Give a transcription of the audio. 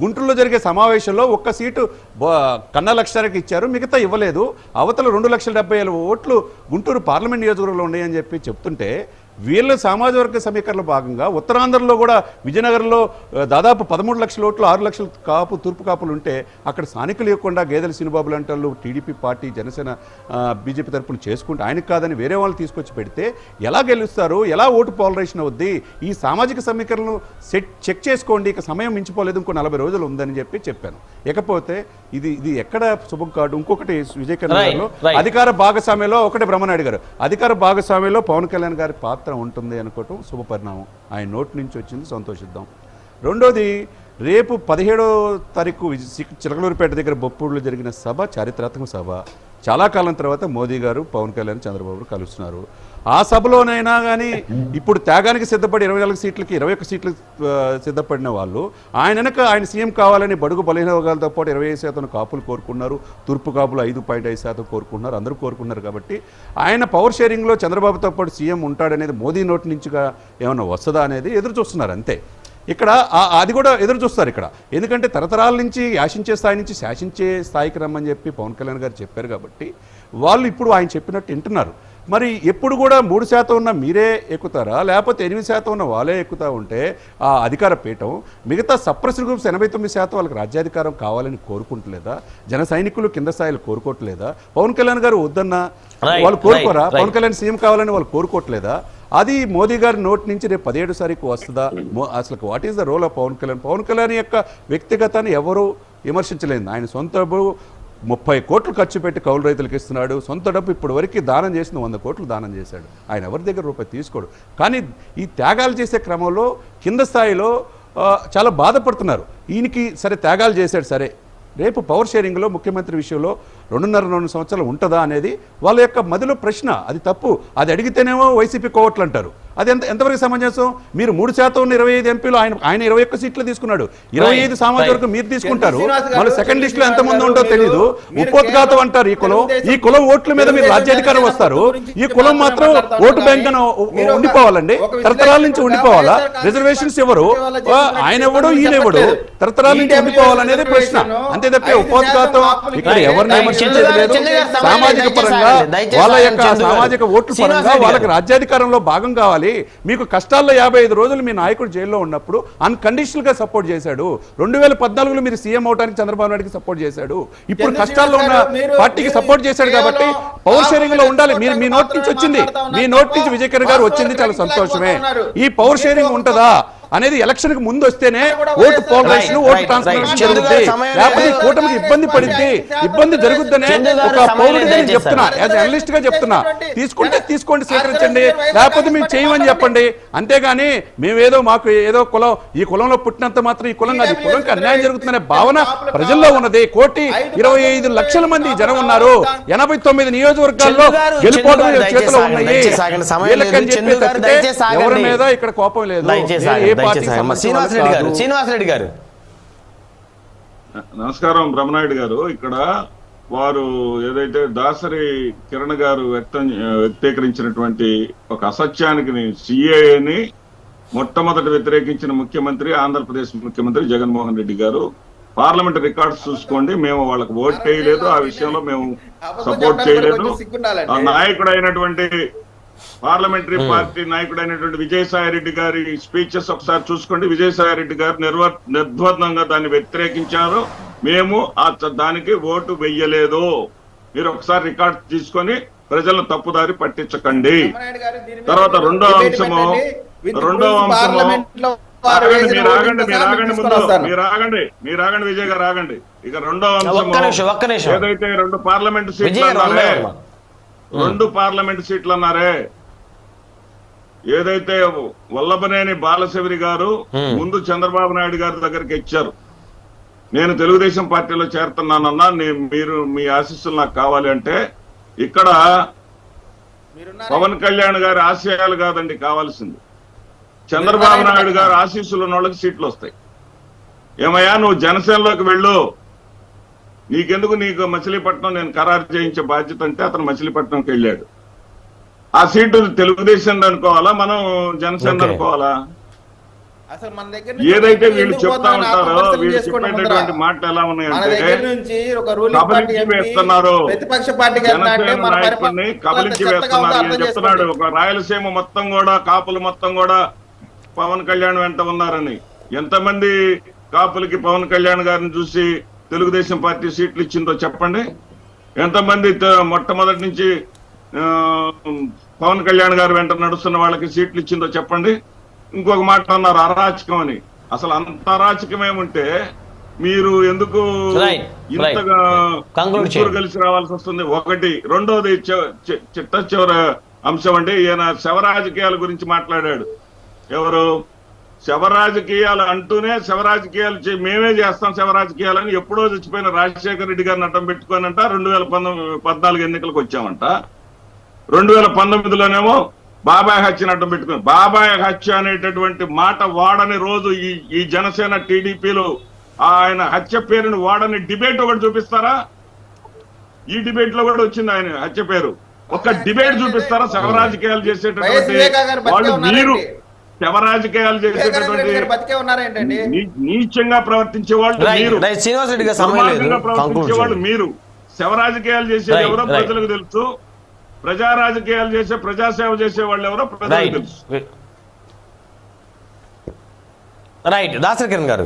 గుంటూరులో జరిగే సమావేశంలో ఒక్క సీటు కన్నా లక్షకి ఇచ్చారు, మిగతా ఇవ్వలేదు. అవతల 2,70,000 ఓట్లు గుంటూరు పార్లమెంట్ నియోజకవర్గంలో ఉన్నాయని చెప్పి చెప్తుంటే వీళ్ళ సామాజిక వర్గ సమీకరణలో భాగంగా ఉత్తరాంధ్రలో కూడా విజయనగరంలో దాదాపు 13 లక్షల ఓట్లు 6 లక్షల కాపు తూర్పు కాపులు ఉంటే అక్కడ స్థానికులు ఇవ్వకుండా గేదెల శ్రీనుబాబు లాంటి టీడీపీ పార్టీ జనసేన బీజేపీ తరఫున చేసుకుంటే ఆయనకు కాదని వేరే వాళ్ళు తీసుకొచ్చి పెడితే ఎలా గెలుస్తారు, ఎలా ఓటు పోలరైజేషన్ అవుద్ది? ఈ సామాజిక సమీకరణను చెక్ చేసుకోండి, ఇక సమయం మించిపోలేదు, ఇంకో 40 రోజులు ఉందని చెప్పాను. ఇకపోతే ఇది ఎక్కడ శుభం కాదు. ఇంకొకటి విజయకరణ గారు అధికార భాగస్వామ్యంలో ఒకటి బ్రహ్మనాయుడు గారు అధికార భాగస్వామ్యంలో పవన్ కళ్యాణ్ గారి పాత్ర ఉంటుంది అనుకోవటం శుభపరిణామం. ఆయన నోటి నుంచి వచ్చింది, సంతోషిద్దాం. రెండోది, రేపు 17వ తారీఖు చిలకలూరుపేట దగ్గర బొప్పూరులో జరిగిన సభ చారిత్రాత్మక సభ. చాలా కాలం తర్వాత మోదీ గారు పవన్ కళ్యాణ్ చంద్రబాబు కలుస్తున్నారు. ఆ సభలోనైనా కానీ ఇప్పుడు త్యాగానికి సిద్ధపడి 24 సీట్లకి 21 సీట్లు సిద్ధపడిన వాళ్ళు ఆయన సీఎం కావాలని బడుగు బలహీన వర్గాలతో పాటు 25% కాపులు కోరుకున్నారు, తూర్పు కాపులు 5.5% కోరుకున్నారు, అందరూ కోరుకున్నారు. కాబట్టి ఆయన పవర్ షేరింగ్లో చంద్రబాబుతో పాటు సీఎం ఉంటాడనేది మోదీ నోటి నుంచిగా ఏమన్నా వస్తుందా అనేది ఎదురు చూస్తున్నారు. అంతే. ఇక్కడ అది కూడా ఎదురు చూస్తారు ఇక్కడ. ఎందుకంటే తరతరాల నుంచి యాశించే స్థాయి నుంచి శాసించే స్థాయికి రమ్మని చెప్పి పవన్ కళ్యాణ్ గారు చెప్పారు. కాబట్టి వాళ్ళు ఇప్పుడు ఆయన చెప్పినట్టు వింటున్నారు. మరి ఎప్పుడు కూడా 3% ఉన్న మీరే ఎక్కుతారా, లేకపోతే 8% ఉన్న వాళ్ళే ఎక్కుతా ఉంటే ఆ అధికార పీఠం మిగతా సప్రెస్డ్ గ్రూప్స్ 89% వాళ్ళకి రాజ్యాధికారం కావాలని కోరుకుంటలేదా? జన సైనికులు కింద స్థాయిలు కోరుకోవట్లేదా? పవన్ కళ్యాణ్ గారు వద్దన్నా వాళ్ళు కోరుకోరా? పవన్ కళ్యాణ్ సీఎం కావాలని వాళ్ళు కోరుకోవట్లేదా? అది మోదీ గారి నోటి నుంచి రేపు 17 తారీఖు వస్తుందా? అసలు what is the role of Pawan Kalyan? Pawan Kalyan యొక్క వ్యక్తిగతాన్ని ఎవరూ విమర్శించలేదు. ఆయన సొంత 30 కోట్లు ఖర్చు పెట్టి కౌలు రైతులకు ఇస్తున్నాడు. సొంత డబ్బు ఇప్పటి వరకు దానం చేసిన 100 కోట్లు దానం చేశాడు. ఆయన ఎవరి దగ్గర రూపాయి తీసుకోడు. కానీ ఈ త్యాగాలు చేసే క్రమంలో కింద స్థాయిలో చాలా బాధపడుతున్నారు. ఈయనకి సరే త్యాగాలు చేశాడు, సరే రేపు పవర్ షేరింగ్లో ముఖ్యమంత్రి విషయంలో 2.5 సంవత్సరాలు ఉంటుందా అనేది వాళ్ళ యొక్క మదిలో ప్రశ్న. అది తప్పు. అది అడిగితేనేమో వైసీపీ కోవట్లు అంటారు. అది ఎంతవరకు సమంజసం? మీరు 3% ఉన్న 25 ఎంపీలు ఆయన 21 సీట్లు తీసుకున్నాడు. 25 సామాజిక వర్గం మీరు తీసుకుంటారు. మళ్ళీ సెకండ్ లిస్ట్ లో ఎంతమంది ఉంటో తెలియదు. ఉపోద్ఘాతం అంటారు. ఈ కులం ఓట్ల మీద మీరు రాజ్యాధికారం వస్తారు. ఈ కులం మాత్రం ఓటు బ్యాంక్ ఉండిపోవాలండి. తరతరాల నుంచి ఉండిపోవాలా? రిజర్వేషన్స్ ఎవరు? ఆయన ఎవడు, ఈయన ఎవడు? తరతరాల నుంచి ఉండిపోవాలనేది ప్రశ్న. అంతే తప్పే ఉపోద్ఘాతం ఇక్కడ ఎవరిని విమర్శించేది లేదు. సామాజిక పరంగా వాళ్ళ యొక్క సామాజిక ఓట్ల పరంగా వాళ్ళకి రాజ్యాధికారంలో భాగం కావాలి. మీకు కష్టాల్లో 55 రోజులు మీ నాయకుడు జైల్లో ఉన్నప్పుడు అన్కండిషనల్ గా సపోర్ట్ చేశాడు. 2014లో మీరు సీఎం అవడానికి చంద్రబాబు నాయుడుకి సపోర్ట్ చేశాడు. ఇప్పుడు కష్టాల్లో ఉన్న పార్టీకి సపోర్ట్ చేశాడు. కాబట్టి పవర్ షేరింగ్ లో ఉండాలి. మీ నోటి నుంచి వచ్చింది, మీ నోటి నుంచి విజయకర్ గారు వచ్చింది, చాలా సంతోషమే. ఈ పవర్ షేరింగ్ ఉంటుందా అనేది ఎలక్షన్ కి ముందు వస్తేనే ఓటు పోలరైజేషన్, ఓటు ట్రాన్స్ఫర్మేషన్ జరుగుతుంది. లేకపోతే కూటమికి ఇబ్బంది పడింది, ఇబ్బంది జరుగుతుందనే ఒక పౌరుడిగా నేను చెప్తున్నా, యాజ్ అనలిస్ట్ గా చెప్తున్నా. తీసుకుంటే తీసుకోండి, స్వీకరించండి, లేకపోతే మేము చేయమని చెప్పండి. అంతేగాని మేమేదో మాకు ఏదో కులం, ఈ కులంలో పుట్టినంత మాత్రం ఈ కులం కాదు, ఈ కులంకి అన్యాయం జరుగుతుందనే భావన ప్రజల్లో ఉన్నది. 1,25,00,000 మంది జనం ఉన్నారు. 89 నియోజకవర్గాల్లో గెలుపోవడం చేతిలో ఉన్నాయి. ఎవరి మీద ఇక్కడ కోపం లేదు. శ్రీనివాసరెడ్డి గారు నమస్కారం. బ్రహ్మనాయుడు గారు, ఇక్కడ వారు ఏదైతే దాసరి కిరణ్ గారు వ్యక్తీకరించినటువంటి ఒక అసత్యానికి సిఏని మొట్టమొదటి వ్యతిరేకించిన ముఖ్యమంత్రి ఆంధ్రప్రదేశ్ ముఖ్యమంత్రి జగన్మోహన్ రెడ్డి గారు. పార్లమెంట్ రికార్డ్స్ చూసుకోండి. మేము వాళ్ళకి ఓట్ చేయలేదు, ఆ విషయంలో మేము సపోర్ట్ చేయలేదు. ఆ నాయకుడు అయినటువంటి పార్లమెంటరీ పార్టీ నాయకుడైనటువంటి విజయసాయి రెడ్డి గారి స్పీచెస్ ఒకసారి చూసుకోండి. విజయసాయి రెడ్డి గారు నిర్బంధంగా దాన్ని వ్యతిరేకించారు. మేము దానికి ఓటు వెయ్యలేదు. మీరు ఒకసారి రికార్డ్ తీసుకొని ప్రజలను తప్పుదారి పట్టించకండి. తర్వాత రెండో అంశము మీరు ఆగండి విజయ్ గారు ఆగండి. ఇక రెండో అంశము ఏదైతే 2 పార్లమెంట్ సీట్లు అన్నారే, 2 పార్లమెంట్ సీట్లు అన్నారే, ఏదైతే వల్లభనేని బాలశౌరి గారు ముందు చంద్రబాబు నాయుడు గారి దగ్గరికి ఇచ్చారు. నేను తెలుగుదేశం పార్టీలో చేరుతున్నానన్నా, మీరు మీ ఆశీస్సులు నాకు కావాలి అంటే, ఇక్కడ పవన్ కళ్యాణ్ గారి ఆశయాలు కాదండి కావాల్సింది, చంద్రబాబు నాయుడు గారు ఆశీస్సులు ఉన్న వాళ్ళకి సీట్లు వస్తాయి. ఏమయ్యా నువ్వు జనసేనలోకి వెళ్ళు, నీకు మచిలీపట్నం నేను ఖరారు చేయించే బాధ్యత అంటే అతను మచిలీపట్నంకి వెళ్ళాడు. ఆ సీటు తెలుగుదేశం అనుకోవాలా, మనం జనసేన అనుకోవాలా? అసలు మన దగ్గర నుంచి ఏదైతే వీళ్ళు ఎందుకు చెప్తా పోతున్నారని ఉంటారో ఆత్మపరిశీలన వీళ్ళు చేసుకోండి చెప్పేటటువంటి ముందర. మాటలు ఎలా మన ఉన్నాయంటే దగ్గర నుంచి ఒక రూలింగ్ పార్టీ కబలించి ఎంపీ వేస్తున్నారు. ప్రతిపక్ష పార్టీకి వెళ్తా అంటే జనసేన మన నాయకుడిని పరిపాలన కబలించి ఎంత చెత్తగా ఉందో వేస్తున్నారు అర్థం అని చెప్తున్నాడు. చేసుకోండి. ఒక రాయలసీమ మొత్తం కూడా కాపులు మొత్తం కూడా పవన్ కళ్యాణ్ వెంట ఉన్నారని. ఎంతమంది కాపులకి పవన్ కళ్యాణ్ గారిని చూసి తెలుగుదేశం పార్టీ సీట్లు ఇచ్చిందో చెప్పండి. ఎంతమంది మొట్టమొదటి నుంచి పవన్ కళ్యాణ్ గారు వెంట నడుస్తున్న వాళ్ళకి సీట్లు ఇచ్చిందో చెప్పండి. ఇంకొక మాట అన్నారు అరాచకం అని. అసలు అంత అరాచకమేముంటే మీరు ఎందుకు ఇంతగా ముగ్గురు కలిసి రావాల్సి వస్తుంది? ఒకటి. రెండోది చిట్ట చివరి అంశం అండి, ఈయన శవ రాజకీయాల గురించి మాట్లాడాడు. ఎవరు? శవ రాజకీయాలు అంటూనే శవ రాజకీయాలు మేమే చేస్తాం శవ రాజకీయాలని ఎప్పుడో చచ్చిపోయిన రాజశేఖర రెడ్డి గారిని అడ్డం పెట్టుకోనంట 2014 ఎన్నికలకు వచ్చామంట. 2019లోనేమో బాబాయ్ హత్యను అడ్డం పెట్టుకుని బాబాయ్ హత్య అనేటటువంటి మాట వాడని రోజు ఈ జనసేన టీడీపీలు ఆయన హత్య పేరుని వాడని డిబేట్ ఒకటి చూపిస్తారా? ఈ డిబేట్ లో కూడా వచ్చింది ఆయన హత్య పేరు. ఒక డిబేట్ చూపిస్తారా? శవ రాజకీయాలు చేసేటటువంటి వాళ్ళు మీరు, శవ రాజకీయాలు చేసేటటువంటి నీచంగా ప్రవర్తించే వాళ్ళు మీరు, దుర్మార్గంగా ప్రవర్తించే వాళ్ళు మీరు. శవ రాజకీయాలు చేసేది ఎవరో ప్రజలకు తెలుసు. ప్రజా రాజకీయాలు చేసే ప్రజాసేవ చేసే వాళ్ళు ఎవరో ప్రజలకు తెలుసు. రైట్. దాసరి కిరణ్ గారు.